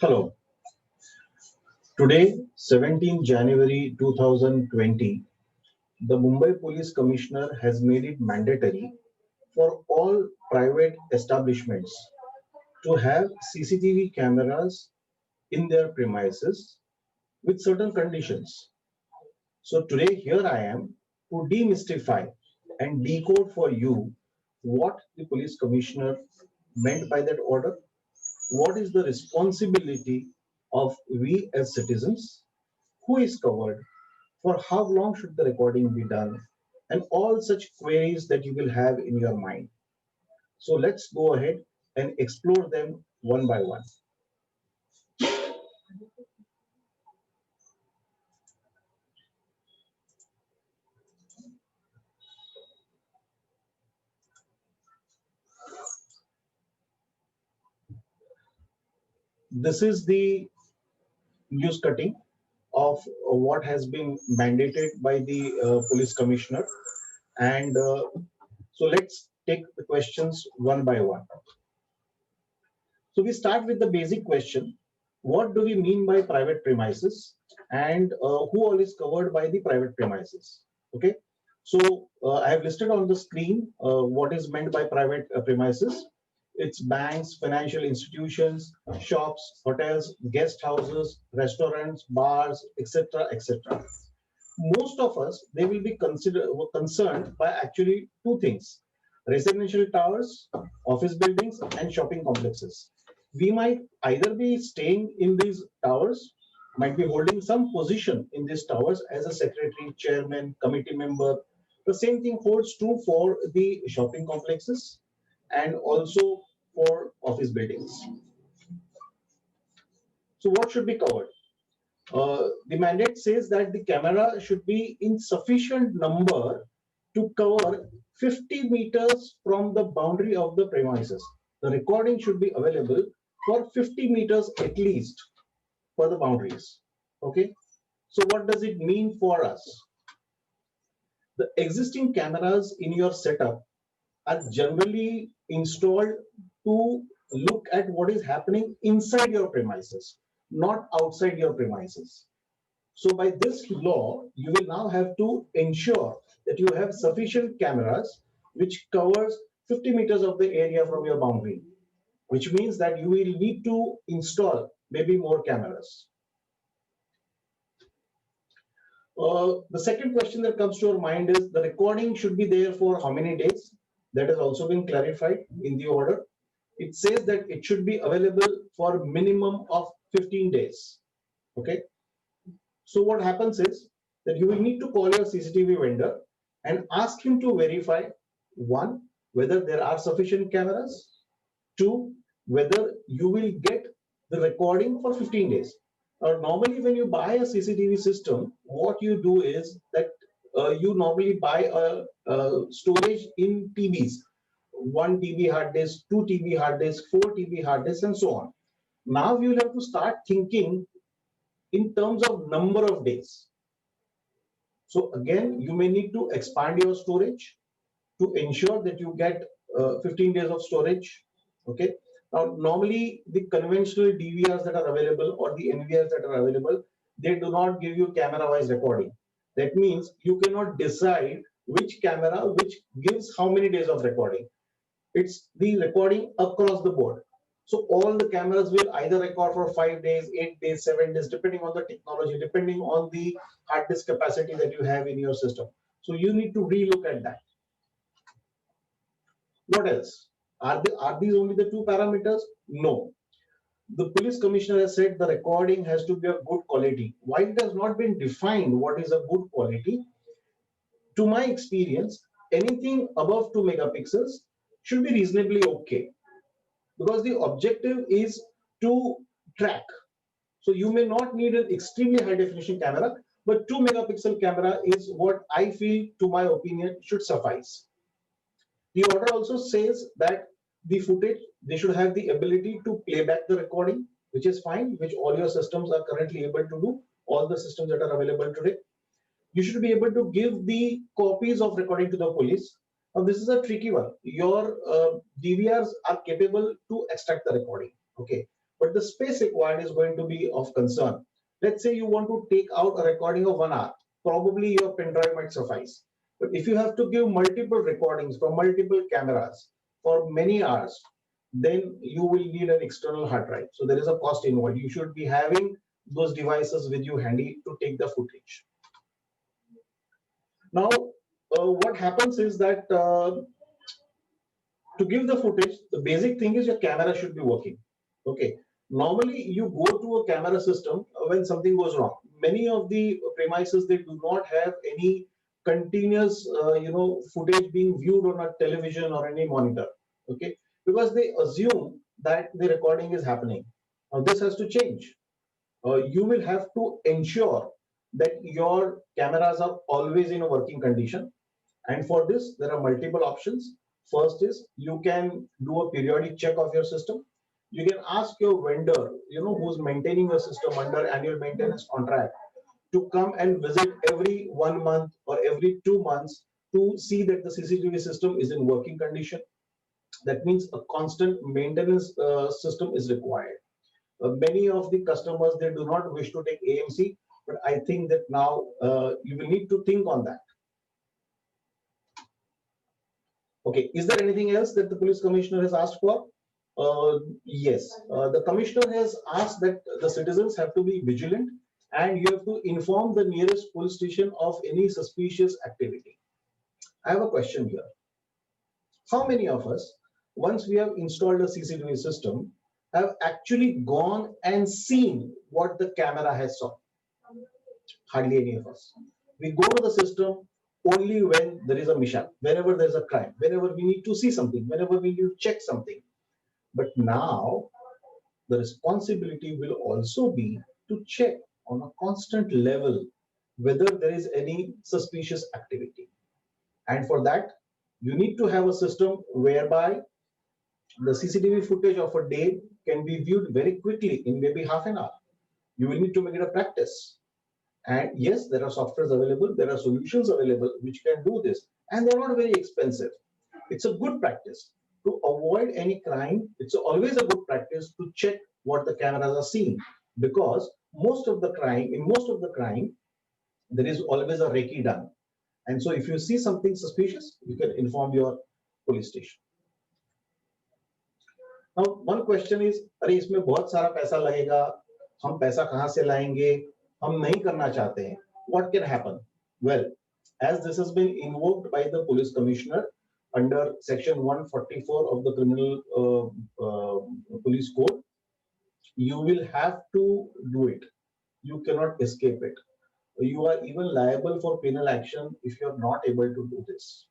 Hello. Today, 17 January 2020, the Mumbai Police Commissioner has made it mandatory for all private establishments to have CCTV cameras in their premises with certain conditions. So today, here I am to demystify and decode for you what the police commissioner meant by that order, what is the responsibility of we as citizens, who is covered, for how long should the recording be done, and all such queries that you will have in your mind. So let's go ahead and explore them one by one. This is the news cutting of what has been mandated by the police commissioner. And so let's take the questions one by one. So we start with the basic question. What do we mean by private premises, and who all is covered by the private premises? Okay. So I have listed on the screen what is meant by private premises. It's banks, financial institutions, shops, hotels, guest houses, restaurants, bars, etc., etc. Most of us, they will be concerned by actually two things: residential towers, office buildings, and shopping complexes. We might either be staying in these towers, might be holding some position in these towers as a secretary, chairman, committee member. The same thing holds true for the shopping complexes and also for office buildings. So what should be covered? The mandate says that the camera should be in sufficient number to cover 50 meters from the boundary of the premises. The recording should be available for 50 meters at least for the boundaries. Okay. So what does it mean for us? The existing cameras in your setup are generally installed to look at what is happening inside your premises, not outside your premises. So by this law, you will now have to ensure that you have sufficient cameras which covers 50 meters of the area from your boundary, which means that you will need to install maybe more cameras. The second question that comes to your mind is the recording should be there for how many days? That has also been clarified in the order. It says that it should be available for minimum of 15 days. Okay. So what happens is that you will need to call your CCTV vendor and ask him to verify, one, whether there are sufficient cameras, two, whether you will get the recording for 15 days. Normally, when you buy a CCTV system, what you do is that you normally buy a storage in TBs, 1 TB hard disk, 2 TB hard disk, 4 TB hard disk, and so on. Now you will have to start thinking in terms of number of days. So again, you may need to expand your storage to ensure that you get 15 days of storage. Okay. Now, normally the conventional DVRs that are available or the NVRs that are available, they do not give you camera-wise recording. That means you cannot decide which camera which gives how many days of recording. It's the recording across the board. So all the cameras will either record for 5 days, 8 days, 7 days, depending on the technology, depending on the hard disk capacity that you have in your system. So you need to relook at that. What else? Are these only the two parameters? No. The police commissioner has said the recording has to be of good quality. While it has not been defined what is a good quality, to my experience, anything above 2 megapixels should be reasonably okay, because the objective is to track. So you may not need an extremely high definition camera, but 2 megapixel camera is what I feel, to my opinion, should suffice. The order also says that the footage, they should have the ability to play back the recording, which is fine, which all your systems are currently able to do, all the systems that are available today. You should be able to give the copies of recording to the police. Now, this is a tricky one. Your DVRs are capable to extract the recording, okay, but the space required is going to be of concern. Let's say you want to take out a recording of 1 hour, probably your pen drive might suffice. But if you have to give multiple recordings from multiple cameras for many hours, then you will need an external hard drive. So there is a cost involved. You should be having those devices with you handy to take the footage. Now, what happens is that to give the footage, the basic thing is your camera should be working. Okay. Normally, you go to a camera system when something goes wrong. Many of the premises, they do not have any continuous, footage being viewed on a television or any monitor. Okay, because they assume that the recording is happening. Now, this has to change. You will have to ensure that your cameras are always in a working condition. And for this, there are multiple options. First is you can do a periodic check of your system. You can ask your vendor, who's maintaining your system under annual maintenance contract, to come and visit every 1 month or every 2 months to see that the CCTV system is in working condition. That means a constant maintenance system is required. Many of the customers, they do not wish to take AMC, but I think that now you will need to think on that. Okay, is there anything else that the police commissioner has asked for? Yes, the commissioner has asked that the citizens have to be vigilant and you have to inform the nearest police station of any suspicious activity. I have a question here. How many of us, once we have installed a CCTV system, have actually gone and seen what the camera has saw? Hardly any of us. We go to the system only when there is a mishap, whenever there's a crime, whenever we need to see something, whenever we need to check something. But now the responsibility will also be to check on a constant level whether there is any suspicious activity. And for that, you need to have a system whereby the CCTV footage of a day can be viewed very quickly in maybe half an hour. You will need to make it a practice. And yes, there are softwares available, there are solutions available which can do this, and they're not very expensive. It's a good practice. To avoid any crime, it's always a good practice to check what the cameras are seeing, because in most of the crime, there is always a recce done. And so if you see something suspicious, you can inform your police station. Now, one question is, अरे इसमें बहुत सारा पैसा लगेगा, हम पैसा कहाँ से लाएंगे, हम नहीं करना चाहते हैं. What can happen? Well, as this has been invoked by the police commissioner under section 144 of the criminal police code, you will have to do it. You cannot escape it. You are even liable for penal action if you are not able to do this.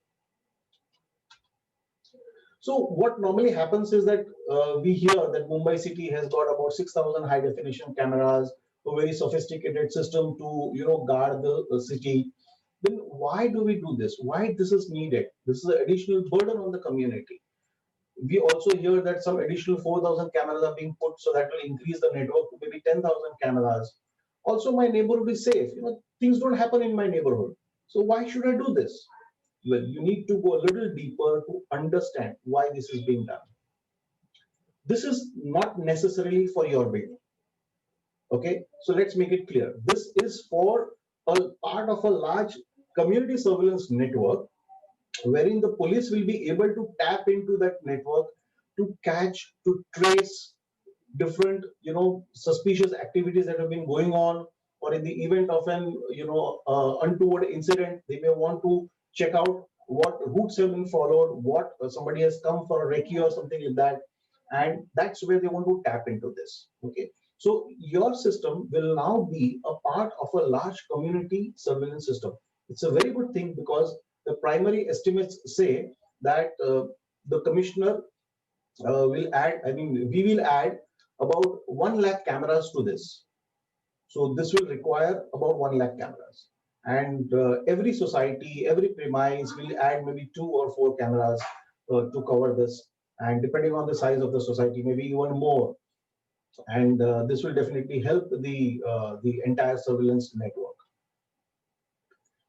So what normally happens is that we hear that Mumbai city has got about 6,000 high definition cameras, a very sophisticated system to guard the city. Then why do we do this? Why this is needed? This is an additional burden on the community. We also hear that some additional 4,000 cameras are being put, so that will increase the network to maybe 10,000 cameras. Also, my neighborhood is safe. Things don't happen in my neighborhood. So why should I do this? Well, you need to go a little deeper to understand why this is being done. This is not necessarily for your building. Okay, so let's make it clear. This is for a part of a large community surveillance network, wherein the police will be able to tap into that network to catch, to trace different, suspicious activities that have been going on, or in the event of an, untoward incident, they may want to check out what routes have been followed, what somebody has come for a recce or something like that, and that's where they want to tap into this. Okay, so your system will now be a part of a large community surveillance system. It's a very good thing, because the primary estimates say that the commissioner will add, we will add about 1 lakh cameras to this. So this will require about 1 lakh cameras. And every society, every premise will add maybe 2 or 4 cameras to cover this. And depending on the size of the society, maybe even more. And this will definitely help the entire surveillance network.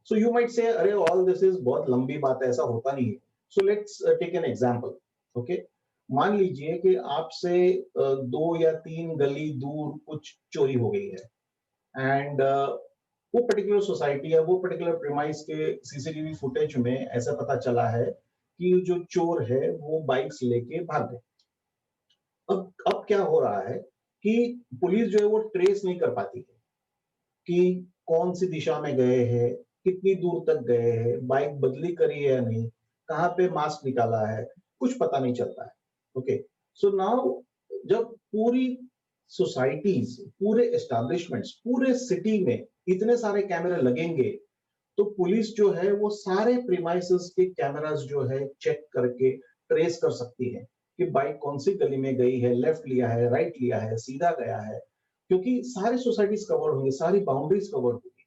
So you might say, "Arey, all this is बहुत लंबी बात है, ऐसा होता नहीं है." So let's take an example. Okay, मान लीजिए कि आपसे 2 या 3 गली दूर कुछ चोरी हो गई है एंड वो पर्टिकुलर सोसाइटी या वो पर्टिकुलर प्रीमाइस के सीसीटीवी फुटेज में ऐसा पता चला है कि जो चोर है वो बाइक्स लेके भाग गए। अब क्या हो रहा है कि पुलिस जो है वो ट्रेस नहीं कर पाती है कि कौन सी दिशा में गए हैं, कितनी दूर तक गए हैं, बाइक बदली करी है या नहीं, कहाँ पे मास्क निकाला है, कुछ पता नहीं चलता है। ओके, सो नाउ जब पूरी सोसाइटीज, पूरे एस्टैब्लिशमेंट्स, पूरे सिटी में इतने सारे कैमरे लगेंगे, तो पुलिस जो है वो सारे प्रीमाइसेस के कैमरास जो है चेक करके ट्रेस कर सकती है कि बाइक कौन सी गली में गई है, लेफ्ट लिया है, राइट लिया है, सीधा गया है, क्योंकि सारी सोसाइटीज कवर होंगी, सारी बाउंड्रीज कवर होंगी।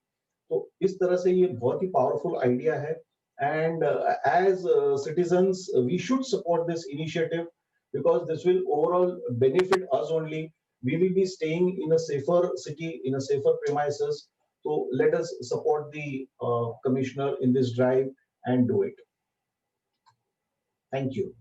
तो इस तरह से ये बहुत ही पावरफुल आइडिया है and as citizens we should support this initiative because this will overall benefit us only. We will be staying in a safer city, in a safer premises. So let us support the commissioner in this drive and do it. Thank you.